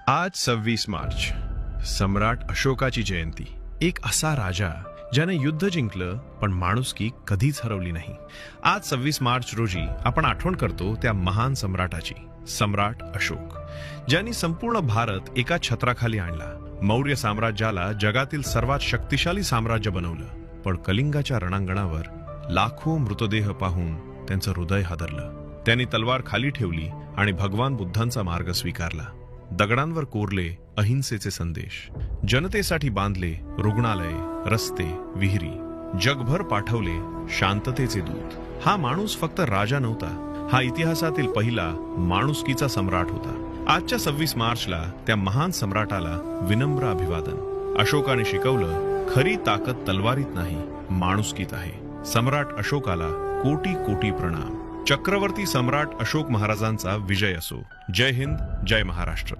आज 26 मार्च, सम्राट अशोकाची जयंती. एक असा राजा ज्याने युद्ध जिंकलं पण माणुसकी कधीच हरवली नाही. आज 26 मार्च रोजी आपण आठवण करतो त्या महान सम्राटाची, सम्राट अशोक, ज्यांनी संपूर्ण भारत एका छत्राखाली आणला. मौर्य साम्राज्याला जगातील सर्वात शक्तिशाली साम्राज्य बनवलं. पण कलिंगाच्या रणांगणावर लाखो मृतदेह पाहून त्यांचं हृदय हादरलं. त्यांनी तलवार खाली ठेवली आणि भगवान बुद्धांचा मार्ग स्वीकारला. दगडांवर कोरले अहिंसेचे संदेश, जनतेसाठी बांधले रुग्णालये, रस्ते, विहिरी, जगभर पाठवले शांततेचे दूत. हा माणूस फक्त राजा नव्हता, हा इतिहासातील पहिला माणुसकीचा सम्राट होता. आजच्या 26 मार्चला त्या महान सम्राटाला विनम्र अभिवादन. अशोकाने शिकवलं, खरी ताकद तलवारीत नाही, माणुसकीत आहे. सम्राट अशोकाला कोटी कोटी प्रणाम. चक्रवर्ती सम्राट अशोक महाराजांचा विजय असो. जय हिंद, जय महाराष्ट्र.